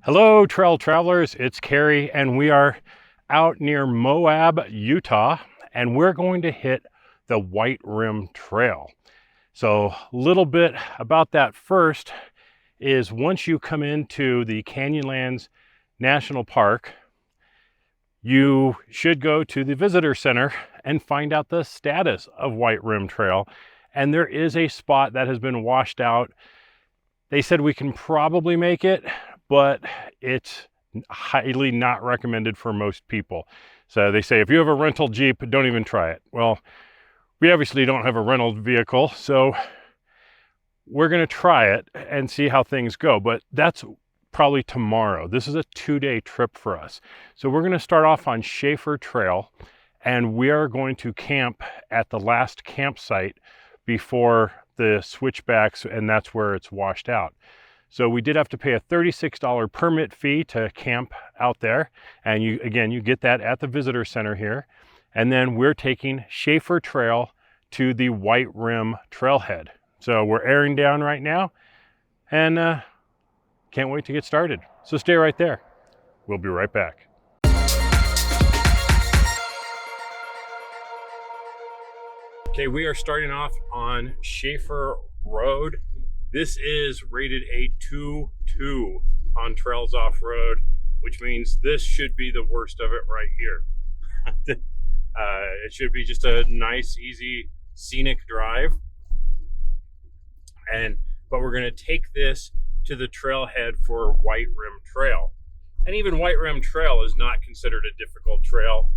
Hello, trail travelers. It's Carrie, and we are out near Moab, Utah, and we're going to hit the White Rim Trail. So a little bit about that first is once you come into the Canyonlands National Park, you should go to the visitor center and find out the status of White Rim Trail. And there is a spot that has been washed out. They said we can probably make it, but it's highly not recommended for most people. So they say if you have a rental Jeep, don't even try it. Well, we obviously don't have a rental vehicle, so we're going to try it and see how things go. But that's probably tomorrow. This is a 2-day trip for us. So we're going to start off on Shafer Trail, and we are going to camp at the last campsite before the switchbacks, and that's where it's washed out. So we did have to pay a $36 permit fee to camp out there. And you get that at the visitor center here. And then we're taking Shafer Trail to the White Rim Trailhead. So we're airing down right now and can't wait to get started. So stay right there. We'll be right back. Okay, we are starting off on Shafer Road. This is rated a 2-2 on Trails Off-Road, which means this should be the worst of it right here. It should be just a nice, easy, scenic drive. But we're going to take this to the trailhead for White Rim Trail. And even White Rim Trail is not considered a difficult trail,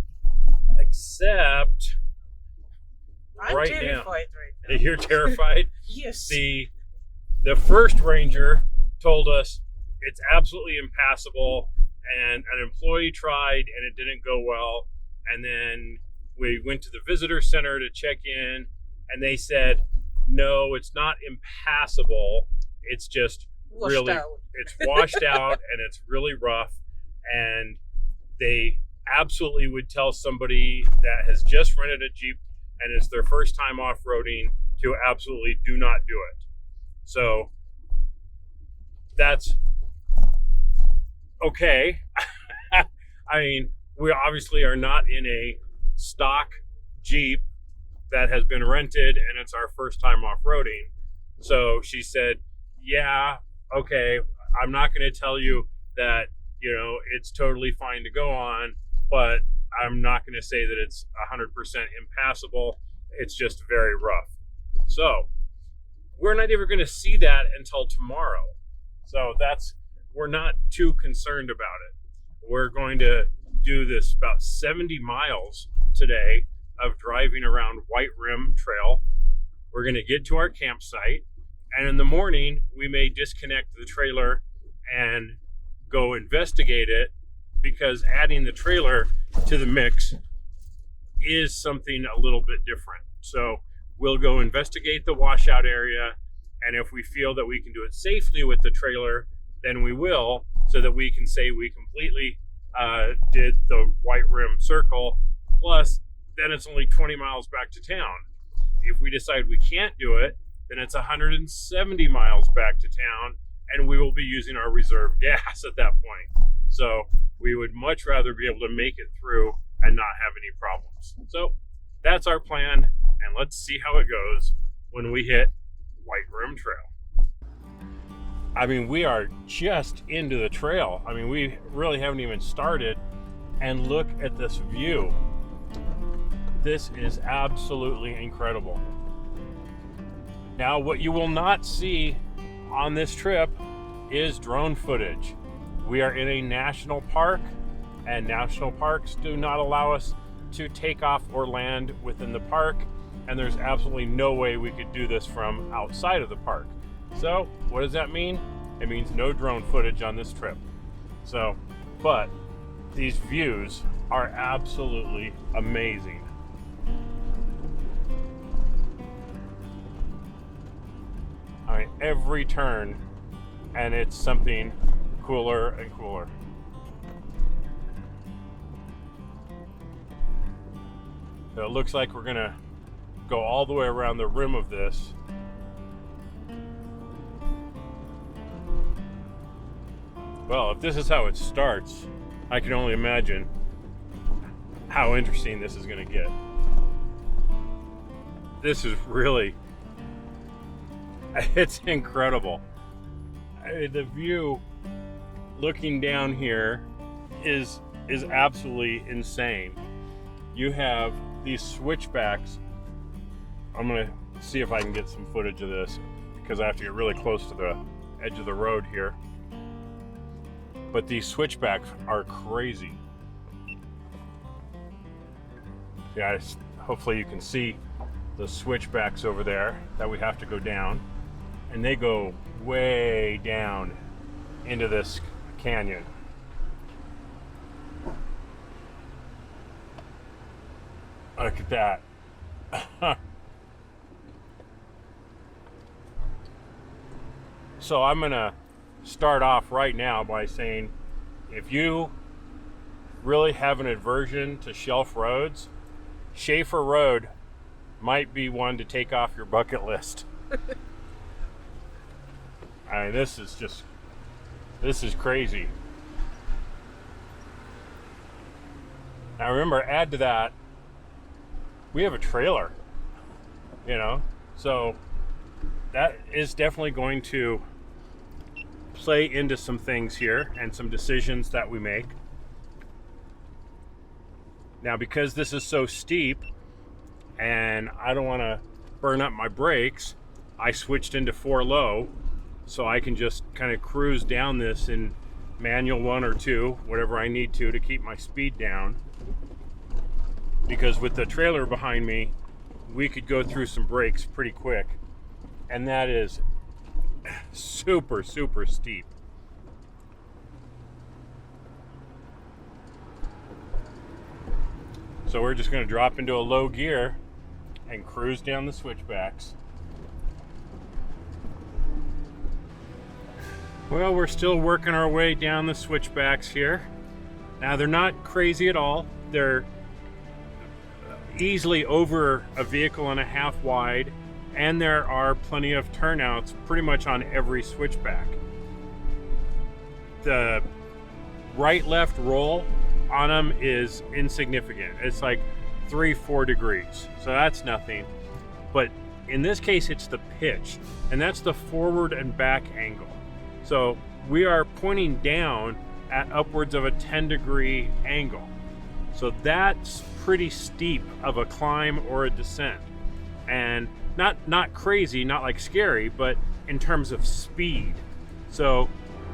except I'm right terrified now. right now. You're terrified? Yes. The first ranger told us it's absolutely impassable, and an employee tried and it didn't go well. And then we went to the visitor center to check in, and they said, no, it's not impassable. It's just it's washed out and it's really rough. And they absolutely would tell somebody that has just rented a Jeep and it's their first time off-roading to absolutely do not do it. So that's okay. I mean, we obviously are not in a stock Jeep that has been rented and it's our first time off-roading. So she said, yeah, okay, I'm not going to tell you that, it's totally fine to go on, but I'm not going to say that it's 100% impassable. It's just very rough. So we're not even going to see that until tomorrow. So we're not too concerned about it. We're going to do this about 70 miles today of driving around White Rim Trail. We're going to get to our campsite, and in the morning we may disconnect the trailer and go investigate it, because adding the trailer to the mix is something a little bit different. So we'll go investigate the washout area, and if we feel that we can do it safely with the trailer, then we will, so that we can say we completely did the White Rim Circle, plus then it's only 20 miles back to town. If we decide we can't do it, then it's 170 miles back to town, and we will be using our reserve gas at that point. So we would much rather be able to make it through and not have any problems. So that's our plan, and let's see how it goes when we hit White Rim Trail. I mean, we are just into the trail. I mean, we really haven't even started, and look at this view. This is absolutely incredible. Now, what you will not see on this trip is drone footage. We are in a national park, and national parks do not allow us to take off or land within the park, and there's absolutely no way we could do this from outside of the park. So what does that mean? It means no drone footage on this trip. So, but these views are absolutely amazing. I mean, every turn, and it's something cooler and cooler. So it looks like we're gonna go all the way around the rim of this. Well, if this is how it starts, I can only imagine how interesting this is going to get. This is really, it's incredible. The view looking down here is absolutely insane. You have these switchbacks. I'm going to see if I can get some footage of this because I have to get really close to the edge of the road here. But these switchbacks are crazy. Yeah, hopefully you can see the switchbacks over there that we have to go down. And they go way down into this canyon. Look at that. So I'm gonna start off right now by saying, if you really have an aversion to shelf roads, Shafer Road might be one to take off your bucket list. I mean, this is crazy. Now remember, add to that, we have a trailer, so that is definitely going to play into some things here and some decisions that we make. Now, because this is so steep and I don't want to burn up my brakes, I switched into 4 low so I can just kind of cruise down this in manual 1 or 2, whatever I need to keep my speed down. Because with the trailer behind me, we could go through some breaks pretty quick, and that is super, super steep. So we're just going to drop into a low gear and cruise down the switchbacks. Well, we're still working our way down the switchbacks here. Now, they're not crazy at all. They're easily over a vehicle and a half wide, and there are plenty of turnouts pretty much on every switchback. The right-left roll on them is insignificant. It's like 3-4 degrees, so that's nothing. But in this case, it's the pitch, and that's the forward and back angle. So we are pointing down at upwards of a 10-degree angle. So that's pretty steep of a climb or a descent. And not crazy, not like scary, but in terms of speed. So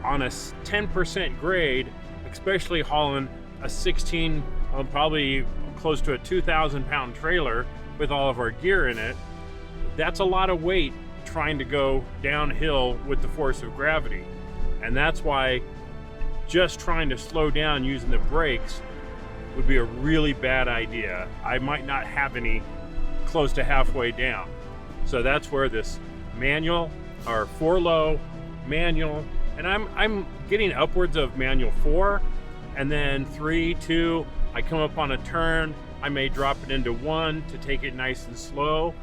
on a 10% grade, especially hauling a 16, probably close to a 2,000 pound trailer with all of our gear in it, that's a lot of weight trying to go downhill with the force of gravity. And that's why just trying to slow down using the brakes would be a really bad idea. I might not have any close to halfway down. So that's where this manual, or 4 low, manual, and I'm getting upwards of manual 4, and then 3, 2, I come up on a turn, I may drop it into 1 to take it nice and slow,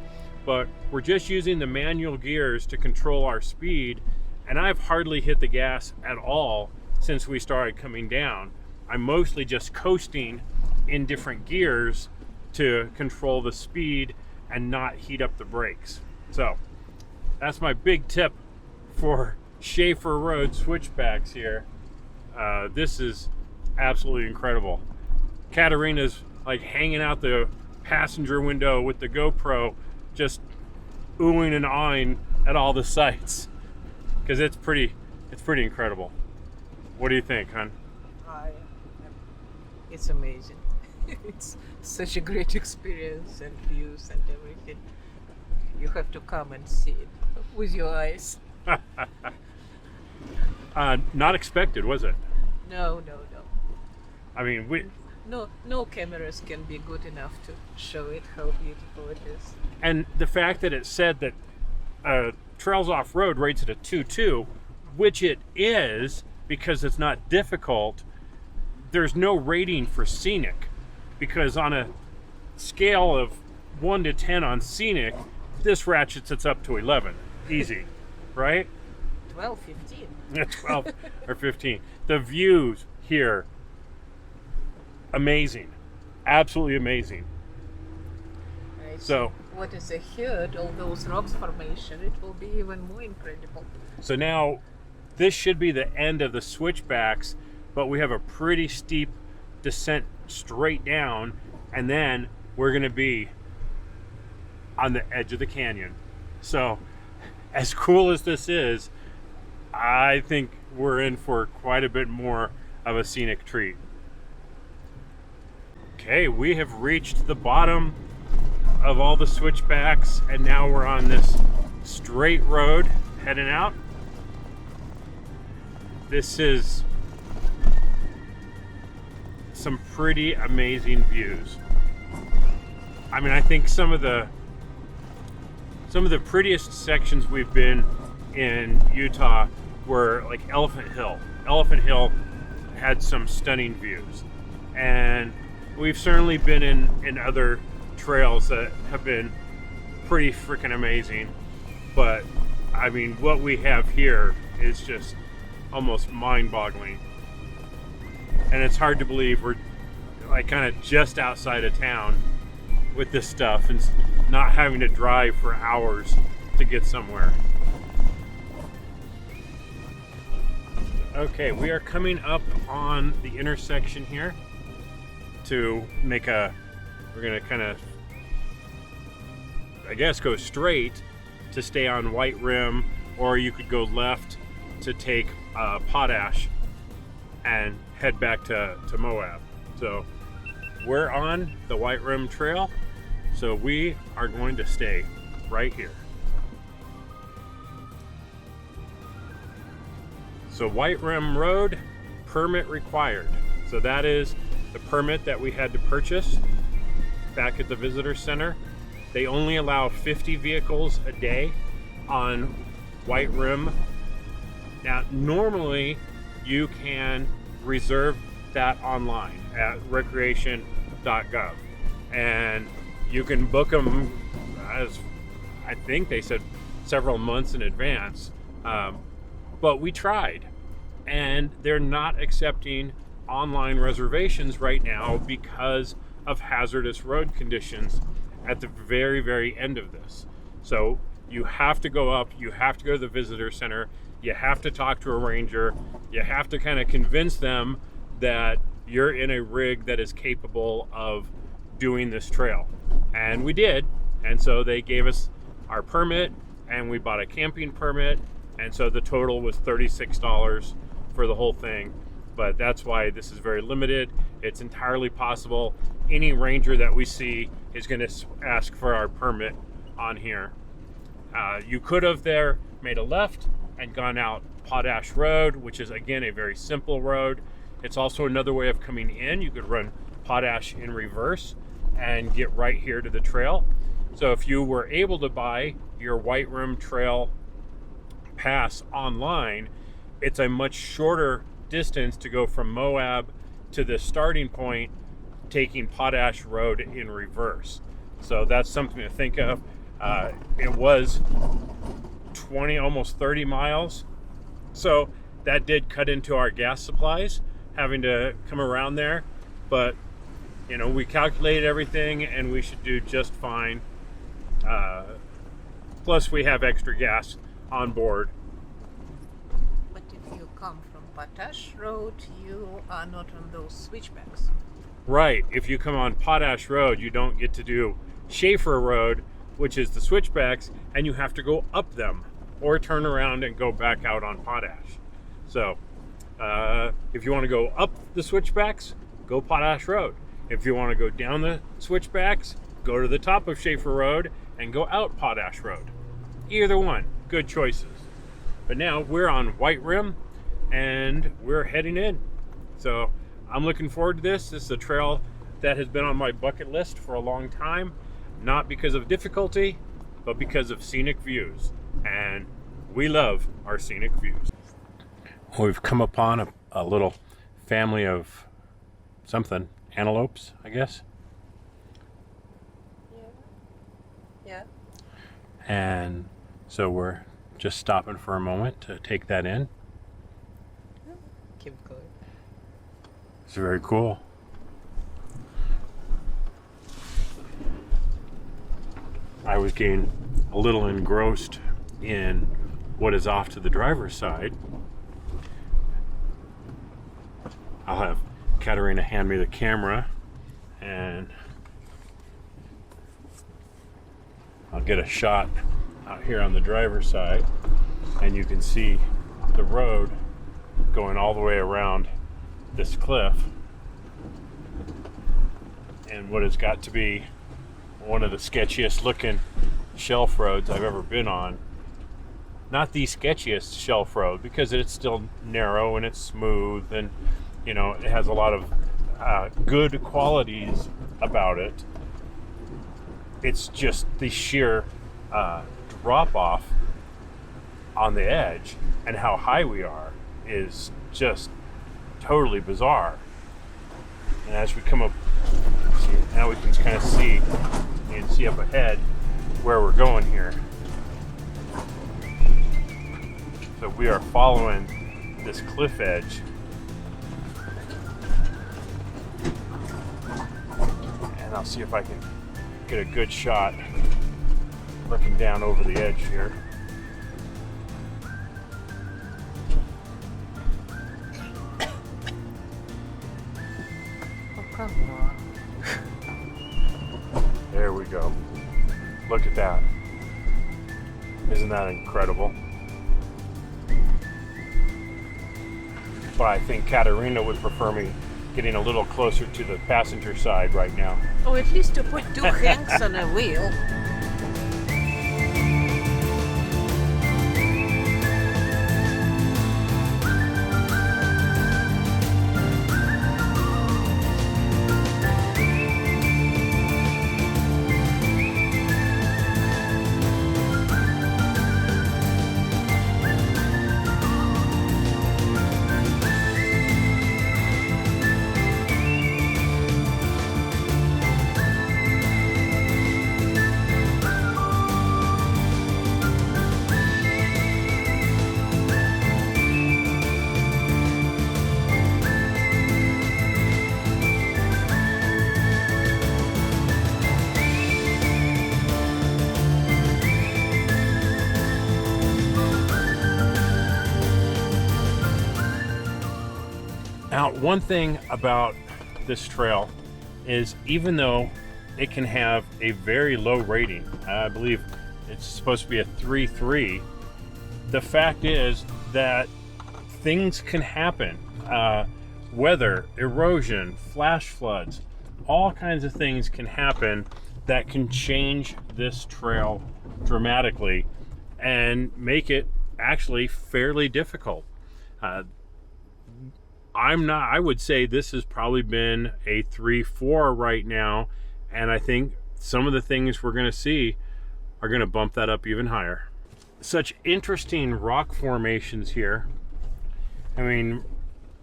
but we're just using the manual gears to control our speed, and I've hardly hit the gas at all since we started coming down. I'm mostly just coasting in different gears to control the speed and not heat up the brakes. So that's my big tip for Shafer Road switchbacks here. This is absolutely incredible. Katarina's like hanging out the passenger window with the GoPro, just oohing and awing at all the sights, because it's pretty incredible. What do you think, hon? It's amazing. It's such a great experience, and views and everything. You have to come and see it with your eyes. Not expected, was it? No. I mean, No cameras can be good enough to show it how beautiful it is. And the fact that it said that Trails Off Road rates it a 2.2, which it is because it's not difficult. There's no rating for scenic, because on a scale of 1 to 10 on scenic, this ratchets it up to 11. Easy, right? 12, 15. 12 or 15. the views here, amazing, absolutely amazing. Right. So what is ahead, all those rocks formation, it will be even more incredible. So now this should be the end of the switchbacks, but we have a pretty steep descent straight down, and then we're going to be on the edge of the canyon. So as cool as this is, I think we're in for quite a bit more of a scenic treat. Okay, we have reached the bottom of all the switchbacks, and now we're on this straight road heading out. This is some pretty amazing views. I mean, I think some of the prettiest sections we've been in Utah were like Elephant Hill. Elephant Hill had some stunning views, and we've certainly been in other trails that have been pretty freaking amazing, but I mean, what we have here is just almost mind-boggling, and it's hard to believe we're like kind of just outside of town with this stuff and not having to drive for hours to get somewhere. Okay, we are coming up on the intersection here to make we're gonna kind of, I guess, go straight to stay on White Rim, or you could go left to take Potash and head back to Moab. So we're on the White Rim Trail, so we are going to stay right here. So White Rim Road, permit required. So that is the permit that we had to purchase back at the visitor center. They only allow 50 vehicles a day on White Rim. Now, normally you can reserve that online at recreation.gov, and you can book them, as I think they said, several months in advance. But we tried, and they're not accepting online reservations right now because of hazardous road conditions at the very, very end of this. So you have to go up, you have to go to the visitor center, you have to talk to a ranger, you have to kind of convince them that you're in a rig that is capable of doing this trail. And we did, and so they gave us our permit, and we bought a camping permit, and so the total was $36 for the whole thing. But that's why this is very limited. It's entirely possible any ranger that we see is going to ask for our permit on here. You could have there made a left and gone out Potash Road, which is again a very simple road. It's also another way of coming in. You could run Potash in reverse and get right here to the trail. So if you were able to buy your White Rim Trail pass online, it's a much shorter distance to go from Moab to the starting point, taking Potash Road in reverse. So that's something to think of. It was 20, almost 30 miles. So that did cut into our gas supplies, having to come around there. But, you know, we calculated everything and we should do just fine. Plus we have extra gas on board. But if you come from Potash Road, you are not on those switchbacks. Right. If you come on Potash Road, you don't get to do Shafer Road, which is the switchbacks, and you have to go up them or turn around and go back out on Potash. So if you want to go up the switchbacks, go Potash Road. If you want to go down the switchbacks, go to the top of Shafer Road and go out Potash Road. Either one, good choices. But now we're on White Rim and we're heading in. So I'm looking forward to this. This is a trail that has been on my bucket list for a long time, not because of difficulty, but because of scenic views. And we love our scenic views. We've come upon a little family of something, antelopes, I guess. Yeah. And so we're just stopping for a moment to take that in. Keep going. It's very cool. I was getting a little engrossed in what is off to the driver's side. I'll have Katerina hand me the camera and I'll get a shot out here on the driver's side, and you can see the road going all the way around this cliff and what has got to be one of the sketchiest looking shelf roads I've ever been on. Not the sketchiest shelf road, because it's still narrow and it's smooth and, you know, it has a lot of good qualities about it. It's just the sheer drop off on the edge and how high we are is just totally bizarre. And as we come up, see, now we can kind of see, you can see up ahead where we're going here. So we are following this cliff edge. And I'll see if I can get a good shot looking down over the edge here. Oh, come on. There we go. Look at that. Isn't that incredible? But I think Katerina would prefer me getting a little closer to the passenger side right now. Oh, at least to put two hands on a wheel. Now, one thing about this trail is, even though it can have a very low rating, I believe it's supposed to be a 3.3, the fact is that things can happen. Weather, erosion, flash floods, all kinds of things can happen that can change this trail dramatically and make it actually fairly difficult. I would say this has probably been a 3-4 right now, and I think some of the things we're going to see are going to bump that up even higher. Such interesting rock formations here. I mean,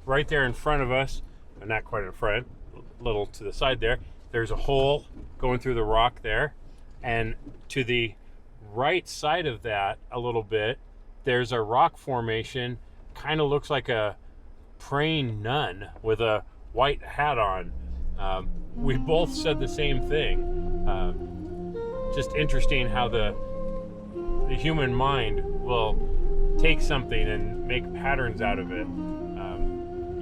right there in front of us, but not quite in front, a little to the side there, there's a hole going through the rock there, and to the right side of that a little bit, there's a rock formation, kind of looks like a praying nun with a white hat on. We both said the same thing. Just interesting how the human mind will take something and make patterns out of it.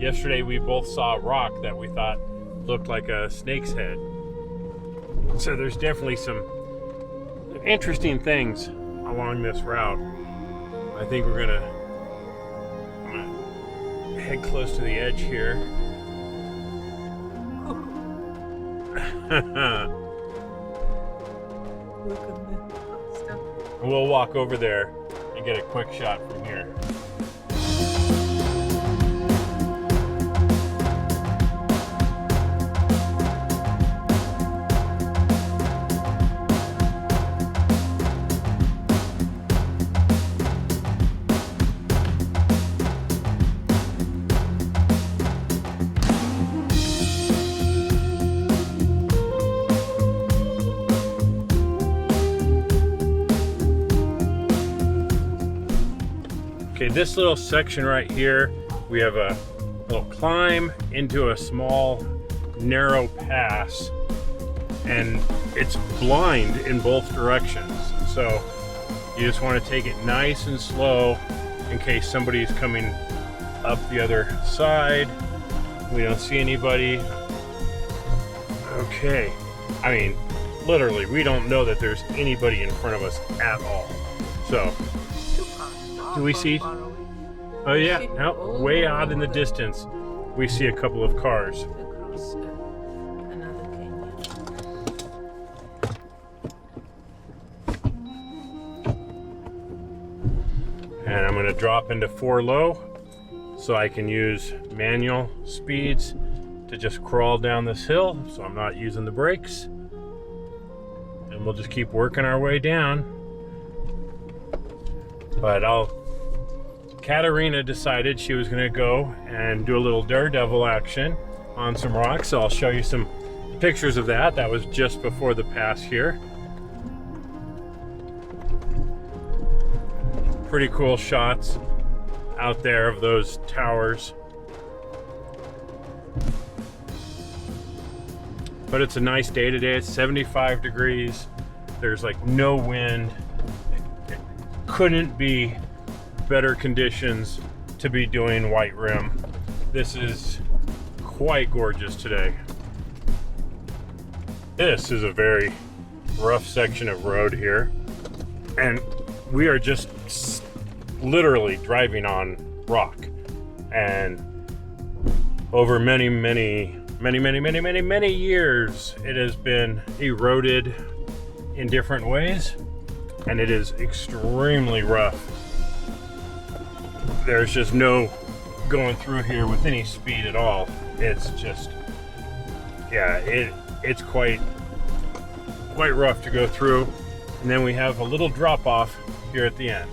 Yesterday we both saw a rock that we thought looked like a snake's head. So there's definitely some interesting things along this route. I think I'm gonna head close to the edge here. Look at that stuff. We'll walk over there and get a quick shot from here. Okay, this little section right here, we have a We'll climb into a small, narrow pass, and it's blind in both directions. So you just want to take it nice and slow in case somebody's coming up the other side. We don't see anybody. Okay. I mean, literally, we don't know that there's anybody in front of us at all. So, do we see? Oh yeah, no, way out in the distance, we see a couple of cars. Across another canyon. And I'm going to drop into 4 low so I can use manual speeds to just crawl down this hill, so I'm not using the brakes. And we'll just keep working our way down. But Katarina decided she was going to go and do a little daredevil action on some rocks, so I'll show you some pictures of that. That was just before the pass here. Pretty cool shots out there of those towers. But it's a nice day today. It's 75 degrees. There's like no wind. It couldn't be better conditions to be doing white rim. This is quite gorgeous today. This is a very rough section of road here, and we are just literally driving on rock. And over many years, it has been eroded in different ways, and it is extremely rough. There's just no going through here with any speed at all. It's just, yeah, it's quite rough to go through. And then we have a little drop off here at the end.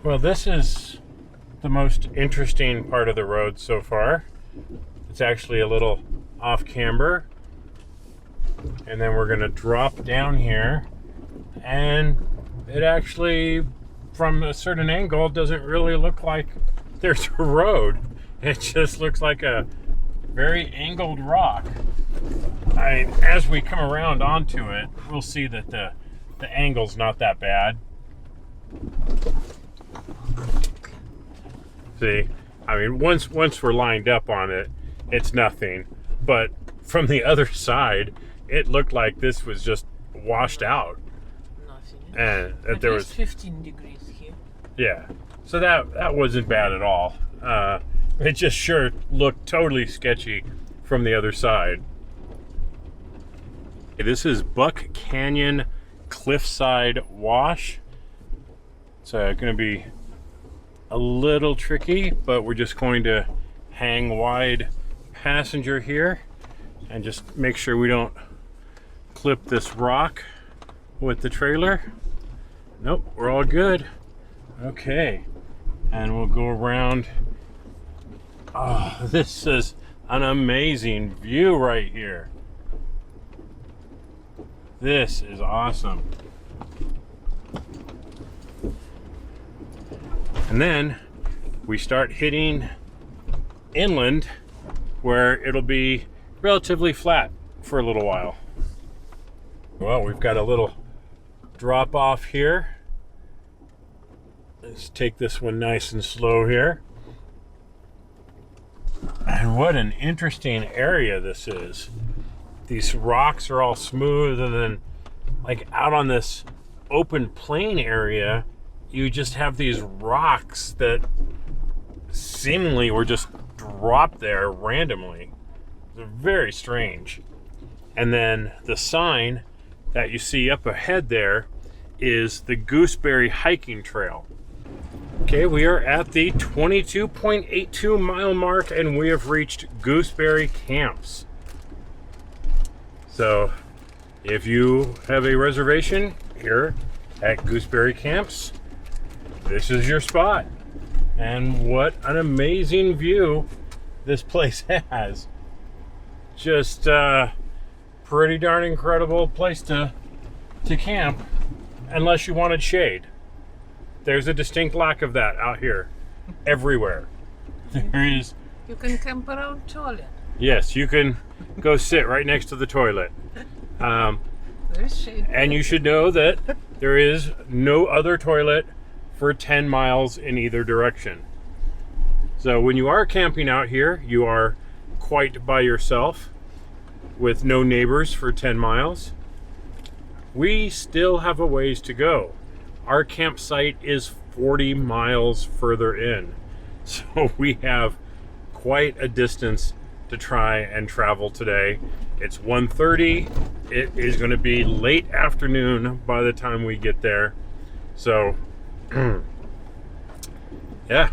Well, this is the most interesting part of the road so far. It's actually a little off camber, and then we're going to drop down here, and it actually, from a certain angle, doesn't really look like there's a road. It just looks like a very angled rock. I mean, as we come around onto it, we'll see that the angle's not that bad. See, I mean, once we're lined up on it, it's nothing. But from the other side, it looked like this was just washed out. Nothing. And that there was 15 degrees here. Yeah, so that wasn't bad at all. It just sure looked totally sketchy from the other side. This is Buck Canyon Cliffside Wash. It's going to be a little tricky, but we're just going to hang wide passenger here and just make sure we don't clip this rock with the trailer. Nope, we're all good. Okay, and we'll go around. Oh, this is an amazing view right here. This is awesome. And then we start hitting inland where it'll be relatively flat for a little while. Well, we've got a little drop off here. Let's take this one nice and slow here. And what an interesting area this is. These rocks are all smooth, and then like out on this open plain area, you just have these rocks that seemingly were just dropped there randomly. They're very strange. And then the sign that you see up ahead there is the Gooseberry Hiking Trail. Okay, we are at the 22.82 mile mark, and we have reached Gooseberry Camps. So if you have a reservation here at Gooseberry Camps, this is your spot. And what an amazing view this place has. Just pretty darn incredible place to camp, unless you wanted shade. There's a distinct lack of that out here everywhere. There is. You can camp around toilet. Yes, you can go sit right next to the toilet. There's shade. And you should know that there is no other toilet for 10 miles in either direction. So when you are camping out here, you are quite by yourself with no neighbors for 10 miles. We still have a ways to go. Our campsite is 40 miles further in. So we have quite a distance to try and travel today. It's 1:30. It is going to be late afternoon by the time we get there. So, yeah,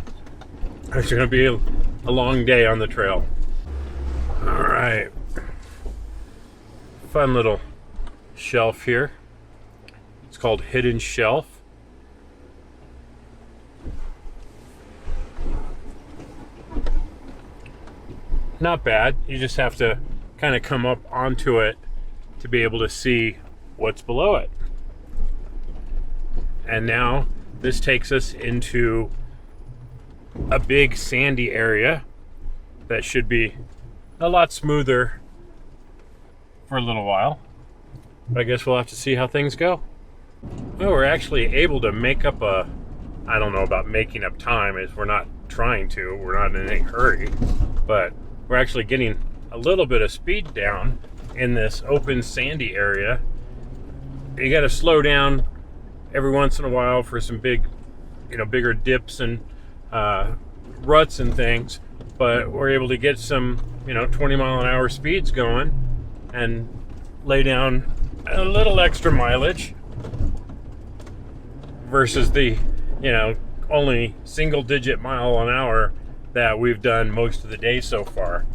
it's going to be a long day on the trail. All right. Fun little shelf here. It's called Hidden Shelf. Not bad. You just have to kind of come up onto it to be able to see what's below it. And now this takes us into a big sandy area that should be a lot smoother for a little while. But I guess we'll have to see how things go. Well, we're actually able to make up I don't know about making up time, as we're not trying to. We're not in any hurry. But we're actually getting a little bit of speed down in this open sandy area. You got to slow down every once in a while for some bigger dips and ruts and things. But we're able to get some, 20 mile an hour speeds going and lay down a little extra mileage versus the, only single digit mile an hour that we've done most of the day so far.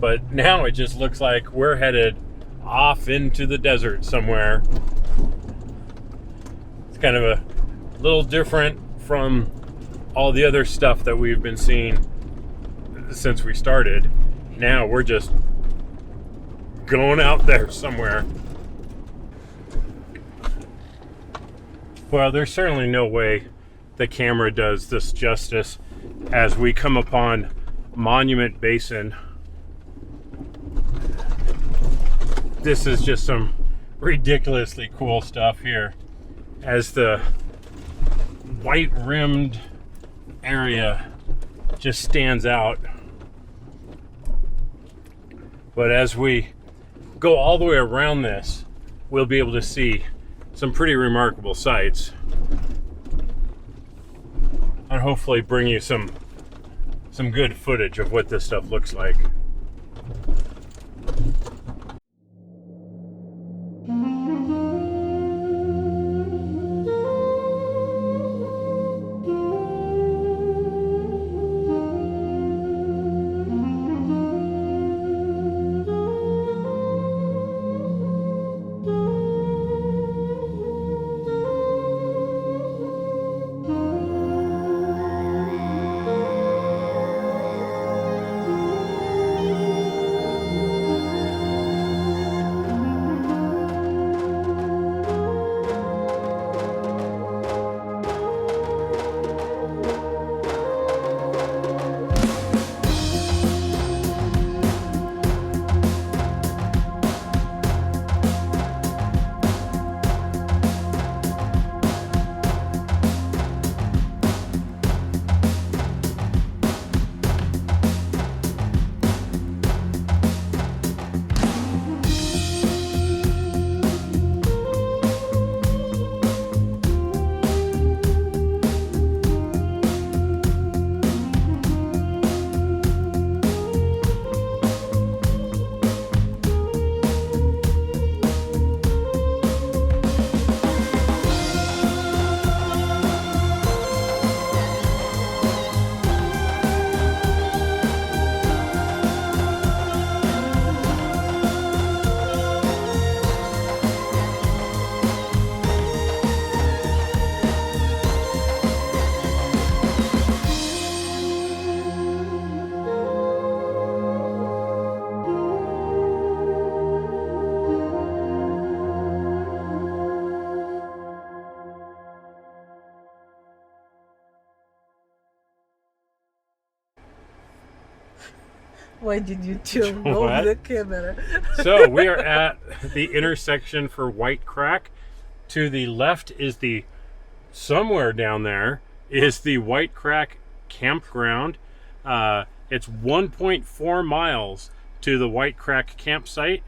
But now it just looks like we're headed off into the desert somewhere. It's kind of a little different from all the other stuff that we've been seeing since we started. Now we're just going out there somewhere. Well, there's certainly no way the camera does this justice as we come upon Monument Basin. This is just some ridiculously cool stuff here, as the white rimmed area just stands out. But as we go all the way around this, we'll be able to see some pretty remarkable sights, and hopefully bring you some some good footage of what this stuff looks like. Why did you turn off the camera? So we are at the intersection for White Crack. To the left is somewhere down there is the White Crack campground. It's 1.4 miles to the White Crack campsite.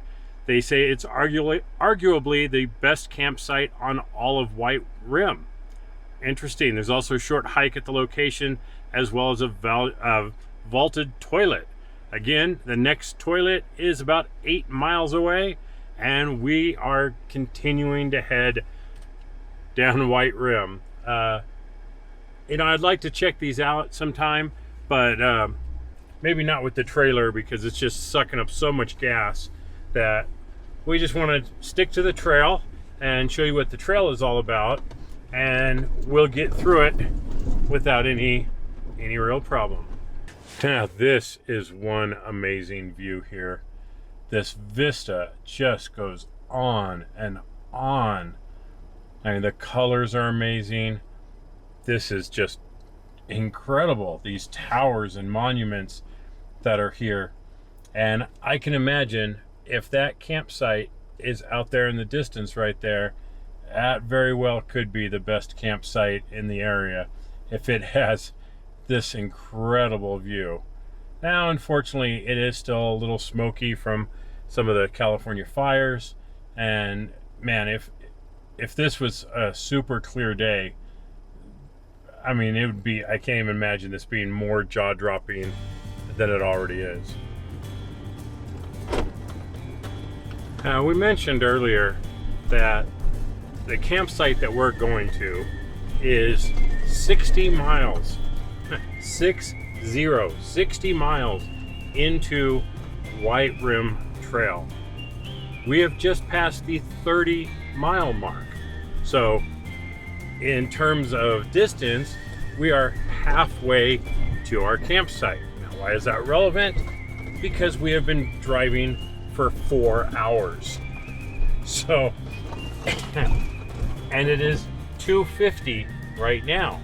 They say it's arguably the best campsite on all of White Rim. Interesting. There's also a short hike at the location, as well as a vaulted toilet. Again, the next toilet is about 8 miles away, and we are continuing to head down White Rim. I'd like to check these out sometime, but maybe not with the trailer, because it's just sucking up so much gas that we just want to stick to the trail and show you what the trail is all about, and we'll get through it without any real problem. Now, this is one amazing view here. This vista just goes on and on. I mean, the colors are amazing. This is just incredible. These towers and monuments that are here. And I can imagine if that campsite is out there in the distance right there, that very well could be the best campsite in the area if it has this incredible view. Now, unfortunately, it is still a little smoky from some of the California fires, and man, if this was a super clear day, I mean, it would be, I can't even imagine this being more jaw-dropping than it already is. We mentioned earlier that the campsite that we're going to is 60 miles 60 miles into White Rim Trail. We have just passed the 30-mile mark. So in terms of distance, we are halfway to our campsite. Now, why is that relevant? Because we have been driving for 4 hours. So, and it is 2:50 right now.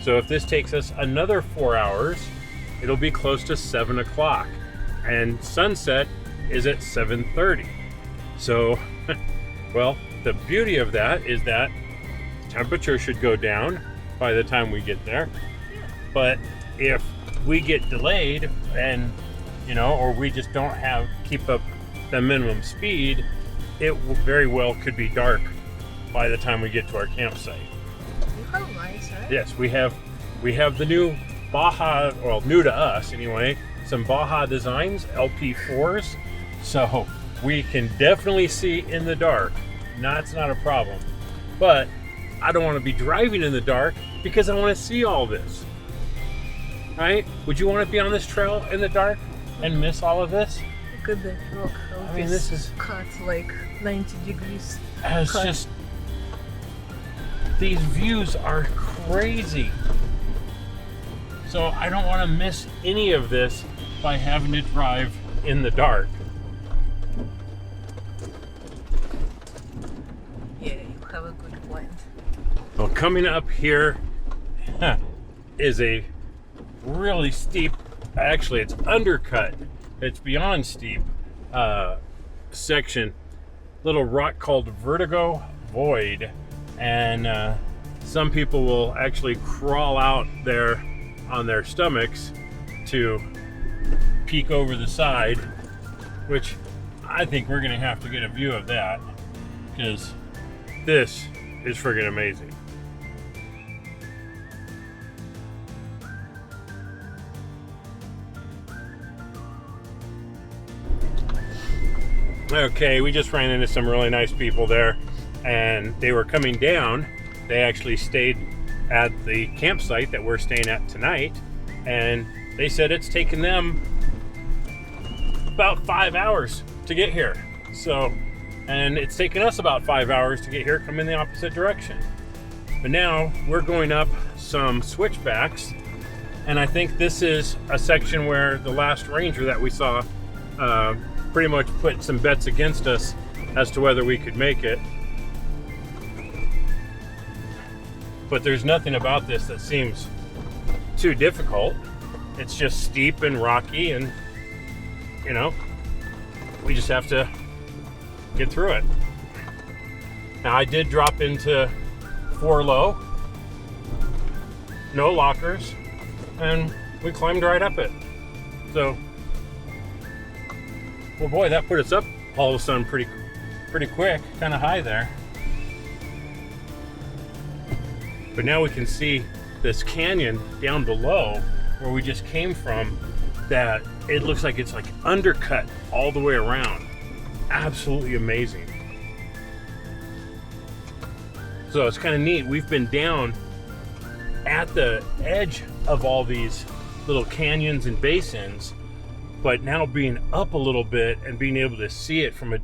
So if this takes us another 4 hours, it'll be close to 7 o'clock. And sunset is at 7:30. So, well, the beauty of that is that temperature should go down by the time we get there. But if we get delayed and, or we just don't keep up the minimum speed, it very well could be dark by the time we get to our campsite. You have lights, right? Yes, we have the new Baja, well, new to us anyway, some Baja Designs LP4s. So we can definitely see in the dark. That's not a problem. But I don't want to be driving in the dark because I want to see all this. Right? Would you want to be on this trail in the dark and miss all of this? Look at that rock. How I mean, this is cut like 90 degrees. It's cut. just, these views are crazy. So I don't want to miss any of this by having to drive in the dark. Yeah, you have a good point. Well, coming up here is a really steep, actually it's undercut, it's beyond steep section, little rock called Vertigo Void, and some people will actually crawl out there on their stomachs to peek over the side, which I think we're gonna have to get a view of that because this is friggin' amazing. Okay, we just ran into some really nice people there, and they were coming down. They actually stayed at the campsite that we're staying at tonight, and they said it's taken them about 5 hours to get here. So, and it's taken us about 5 hours to get here, coming the opposite direction. But now we're going up some switchbacks, and I think this is a section where the last ranger that we saw pretty much put some bets against us as to whether we could make it. But there's nothing about this that seems too difficult. It's just steep and rocky, and you know, we just have to get through it. Now I did drop into 4 low, no lockers, and we climbed right up it. So, well, boy, that put us up all of a sudden pretty quick, kind of high there. But now we can see this canyon down below where we just came from, that it looks like it's like undercut all the way around. Absolutely amazing. So it's kind of neat. We've been down at the edge of all these little canyons and basins, but now being up a little bit and being able to see it from a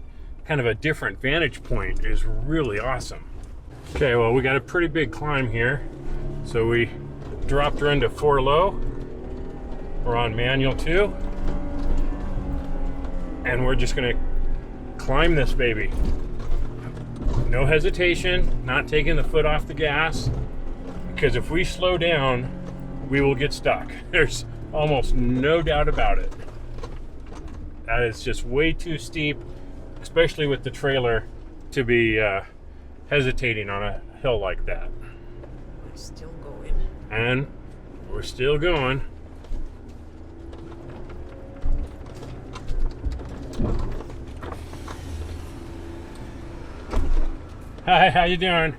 kind of a different vantage point is really awesome. Okay, well, we got a pretty big climb here. So we dropped her into 4 low. We're on manual 2. And we're just gonna climb this baby. No hesitation, not taking the foot off the gas, because if we slow down, we will get stuck. There's almost no doubt about it. That is just way too steep, especially with the trailer, to be hesitating on a hill like that. We're still going. And we're still going. Hi, how you doing?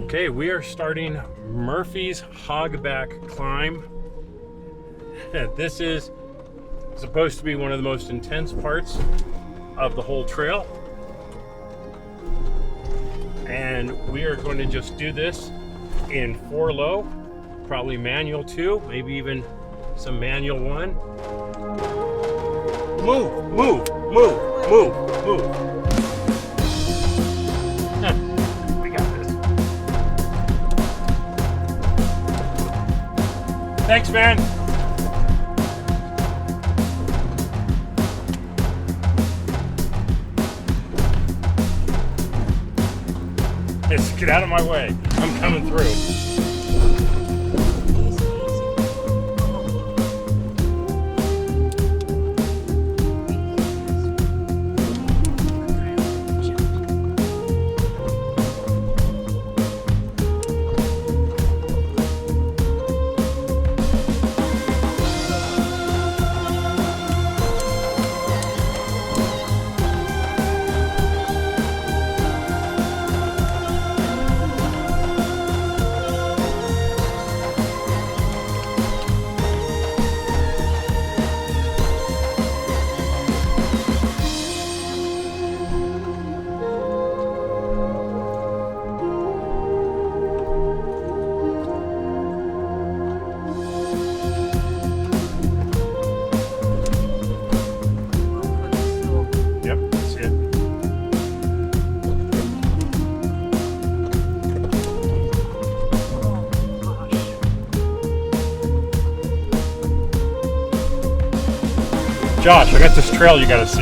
Okay, we are starting Murphy's Hogback Climb. This is supposed to be one of the most intense parts of the whole trail. And we are going to just do this in 4 low, probably manual 2, maybe even some manual 1. Move, move, move, move, move. We got this. Thanks, man. Just get out of my way. I'm coming through. Josh, I got this trail you gotta see.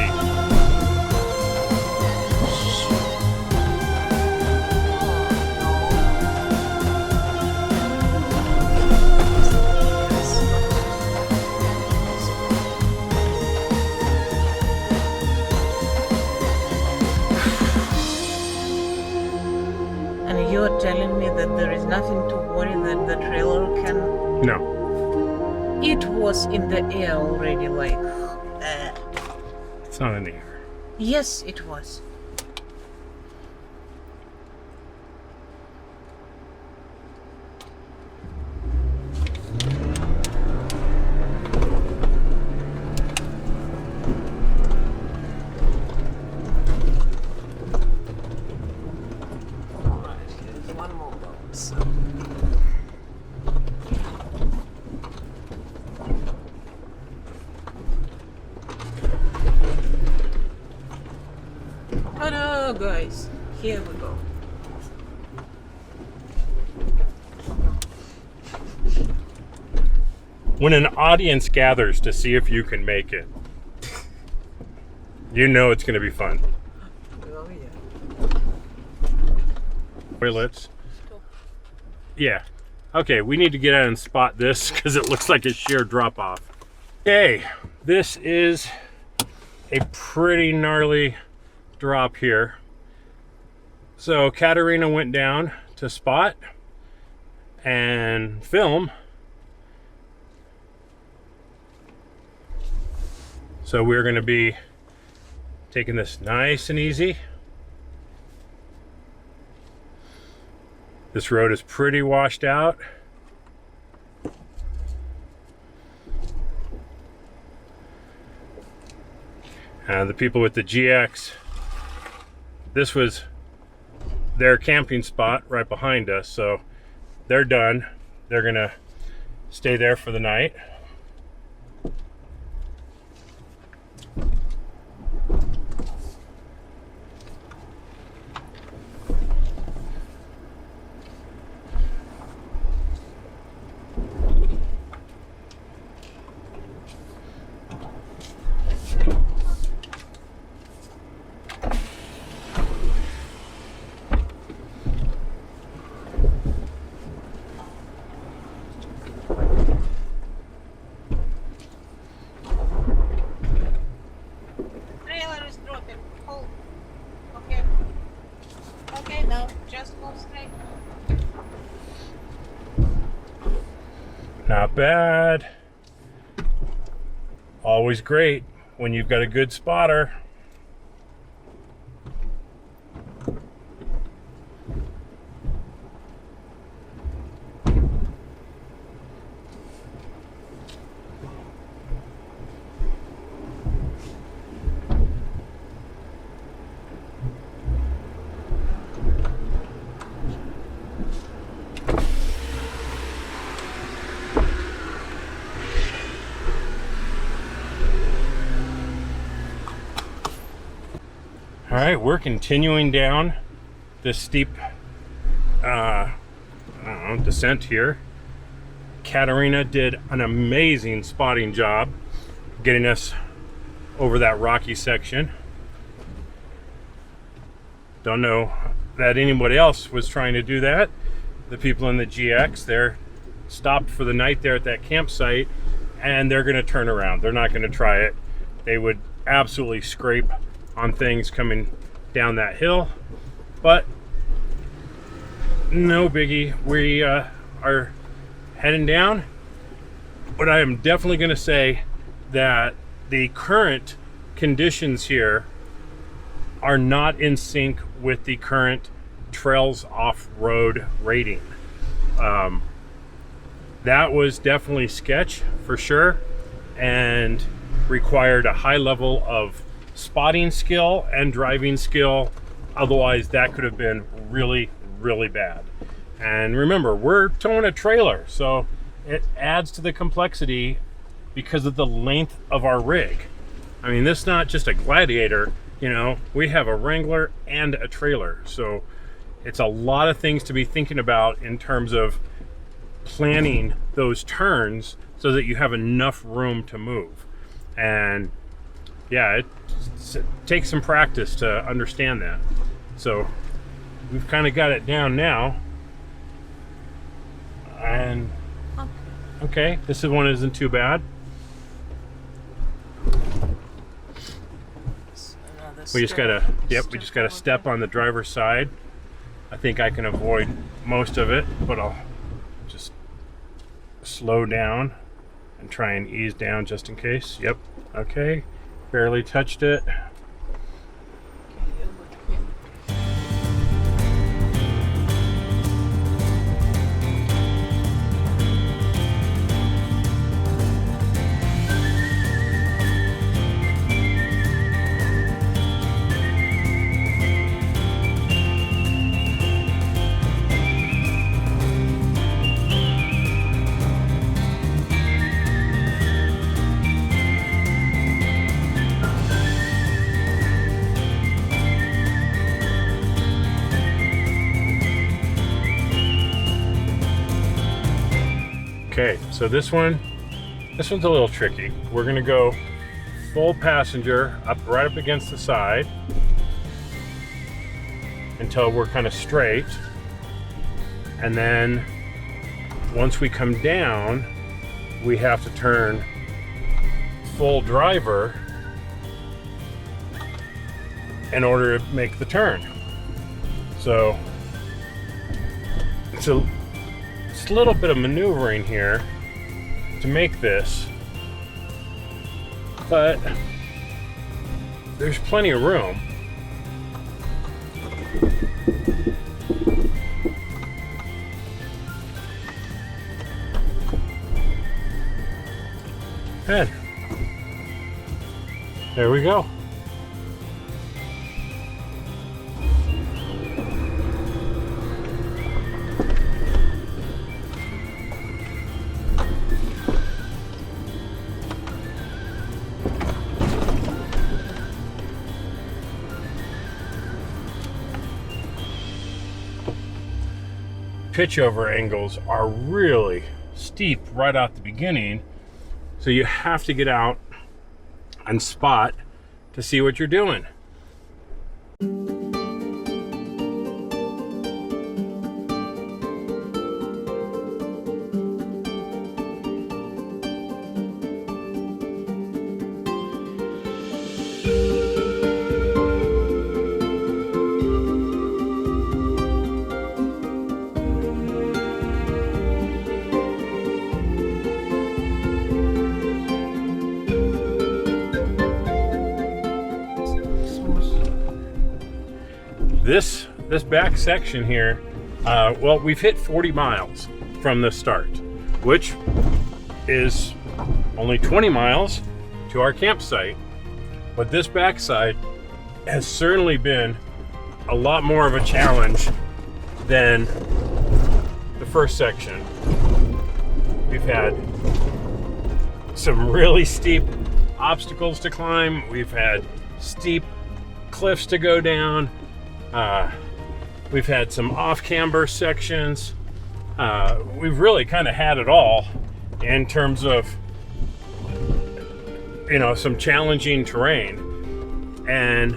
And you're telling me that there is nothing to worry that the trailer can... No. It was in the air already, like... It's not in the air. Yes, it was. Alright, here's one more boat. So. Ta-da, guys! Here we go. When an audience gathers to see if you can make it, you know it's going to be fun. Oh, yeah. Toilets. Yeah. Okay, we need to get out and spot this because it looks like a sheer drop-off. Okay, this is a pretty gnarly drop here. So Katerina went down to spot and film. So we're going to be taking this nice and easy. This road is pretty washed out. The people with the GX, this was their camping spot right behind us, so they're done. They're gonna stay there for the night. Trailer is dropping. Hold. Okay. Okay, now just go straight. Not bad. Always great when you've got a good spotter. All right, we're continuing down this steep descent here. Katerina did an amazing spotting job getting us over that rocky section. Don't know that anybody else was trying to do that. The people in the GX, they're stopped for the night there at that campsite, and they're going to turn around. They're not going to try it. They would absolutely scrape on things coming down that hill, but no biggie. We are heading down, but I am definitely going to say that the current conditions here are not in sync with the current trails off-road rating. That was definitely sketch for sure, and required a high level of spotting skill and driving skill. Otherwise that could have been really, really bad. And remember, we're towing a trailer, so it adds to the complexity because of the length of our rig. I mean, this is not just a Gladiator, you know, we have a Wrangler and a trailer, so it's a lot of things to be thinking about in terms of planning those turns so that you have enough room to move. And yeah, it takes some practice to understand that. So we've kind of got it down now. And okay, this one isn't too bad. We just gotta, we just gotta step on the driver's side. I think I can avoid most of it, but I'll just slow down and try and ease down just in case. Yep, okay, barely touched it. Okay, so this one's a little tricky. We're gonna go full passenger right up against the side until we're kind of straight. And then once we come down, we have to turn full driver in order to make the turn. So it's a little bit of maneuvering here to make this, but there's plenty of room. And there we go. Pitch over angles are really steep right out the beginning, so you have to get out and spot to see what you're doing. This back section here, well, we've hit 40 miles from the start, which is only 20 miles to our campsite. But this backside has certainly been a lot more of a challenge than the first section. We've had some really steep obstacles to climb. We've had steep cliffs to go down. We've had some off-camber sections. We've really kind of had it all in terms of, some challenging terrain. And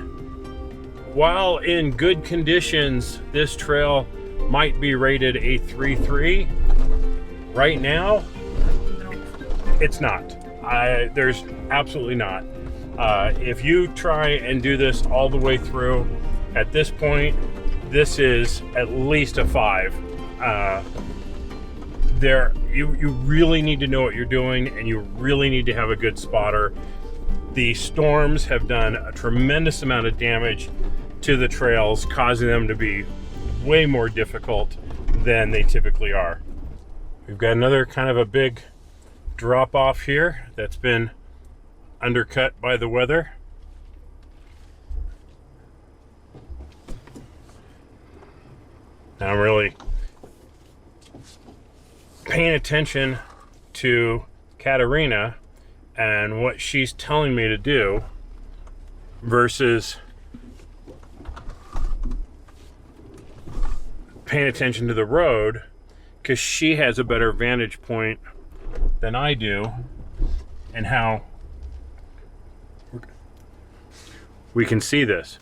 while in good conditions, this trail might be rated a 3-3. Right now, it's not. There's absolutely not. If you try and do this all the way through, at this point, this is at least a 5. You really need to know what you're doing, and you really need to have a good spotter. The storms have done a tremendous amount of damage to the trails, causing them to be way more difficult than they typically are. We've got another kind of a big drop off here that's been undercut by the weather. I'm really paying attention to Katerina and what she's telling me to do versus paying attention to the road, because she has a better vantage point than I do and how we can see this.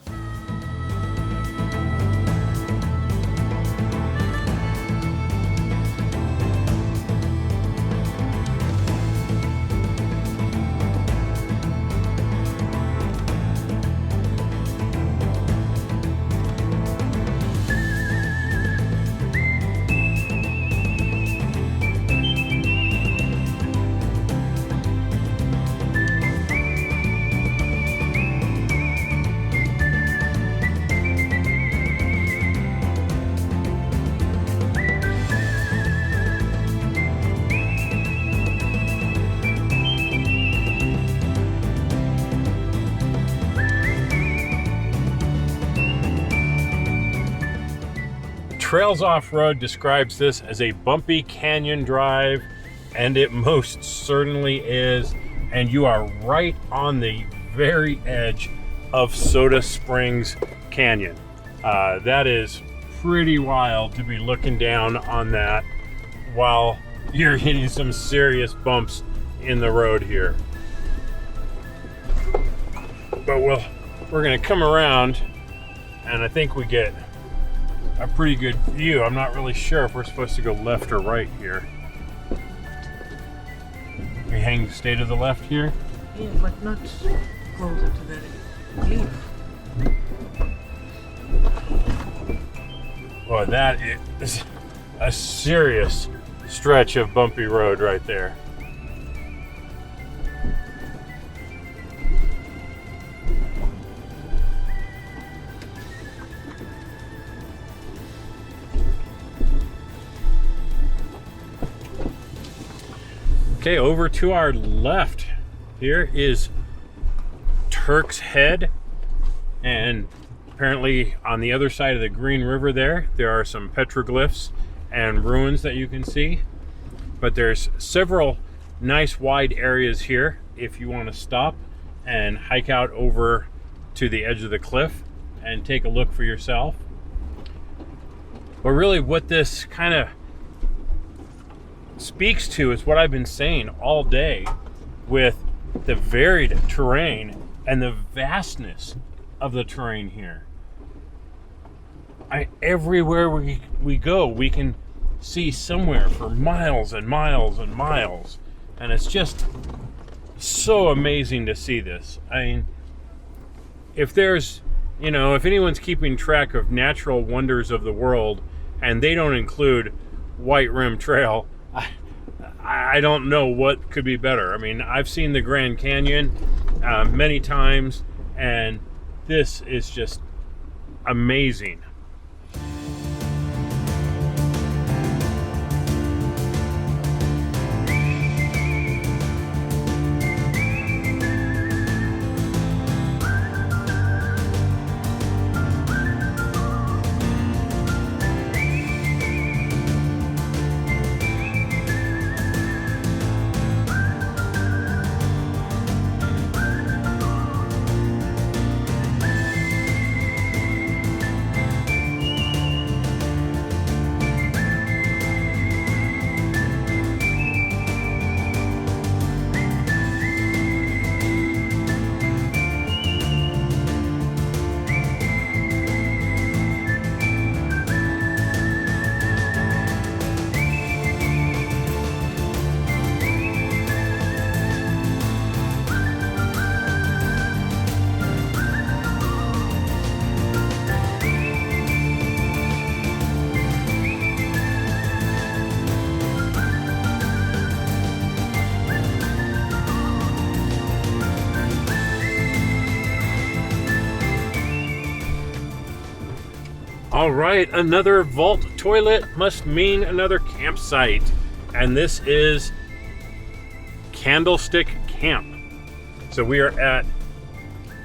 Trails Off-Road describes this as a bumpy canyon drive, and it most certainly is. And you are right on the very edge of Soda Springs Canyon. That is pretty wild to be looking down on that while you're hitting some serious bumps in the road here. But we're gonna come around, and I think we get a pretty good view. I'm not really sure if we're supposed to go left or right here. We stay to the left here? Yeah, but not closer to the cliff. Well, that is a serious stretch of bumpy road right there. Okay, over to our left here is Turk's Head, and apparently on the other side of the Green River there are some petroglyphs and ruins that you can see. But there's several nice wide areas here if you want to stop and hike out over to the edge of the cliff and take a look for yourself. But really what this kind of speaks to is what I've been saying all day with the varied terrain and the vastness of the terrain here. Everywhere we go, we can see somewhere for miles and miles and miles, and it's just so amazing to see this. I mean, if anyone's keeping track of natural wonders of the world and they don't include White Rim Trail, I don't know what could be better. I mean, I've seen the Grand Canyon many times, and this is just amazing. All right, another vault toilet must mean another campsite. And this is Candlestick Camp. So we are at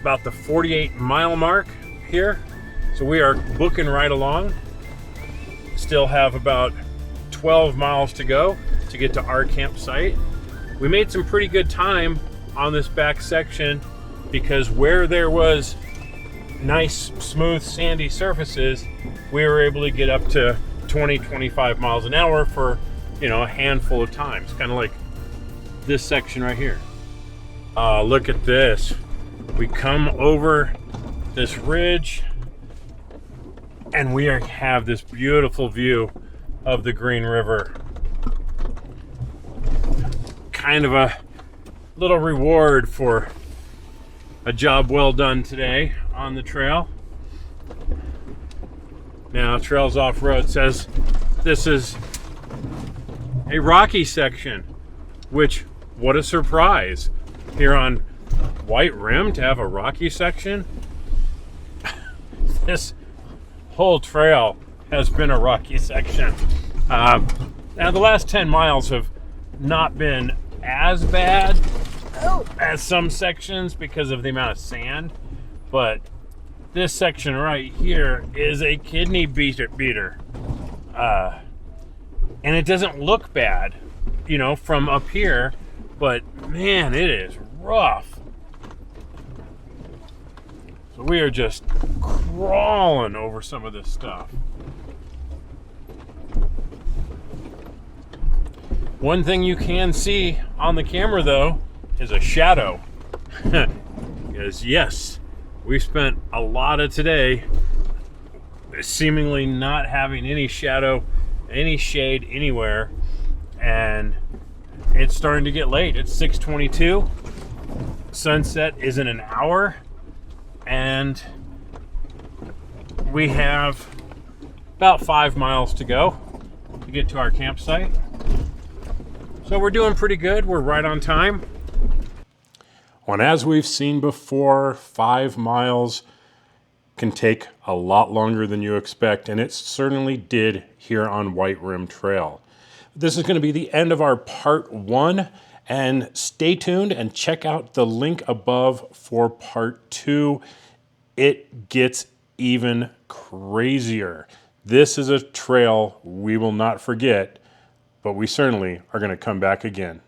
about the 48-mile mark here. So we are booking right along. Still have about 12 miles to go to get to our campsite. We made some pretty good time on this back section because where there was nice, smooth, sandy surfaces, we were able to get up to 20-25 miles an hour for, a handful of times. Kind of like this section right here. Look at this. We come over this ridge, and have this beautiful view of the Green River. Kind of a little reward for a job well done today on the trail. Now, Trails Off-Road says this is a rocky section, which, what a surprise, here on White Rim to have a rocky section. This whole trail has been a rocky section. Now, the last 10 miles have not been as bad as some sections because of the amount of sand, but this section right here is a kidney beater. And it doesn't look bad, you know, from up here, but man, it is rough. So we are just crawling over some of this stuff. One thing you can see on the camera, though, is a shadow. Because yes, we spent a lot of today seemingly not having any shadow, any shade anywhere, and it's starting to get late. It's 6:22. Sunset is in an hour, and we have about 5 miles to go to get to our campsite. So we're doing pretty good. We're right on time. And as we've seen before, 5 miles can take a lot longer than you expect, and it certainly did here on White Rim Trail. This is going to be the end of our part 1, and stay tuned and check out the link above for part 2. It gets even crazier. This is a trail we will not forget, but we certainly are going to come back again.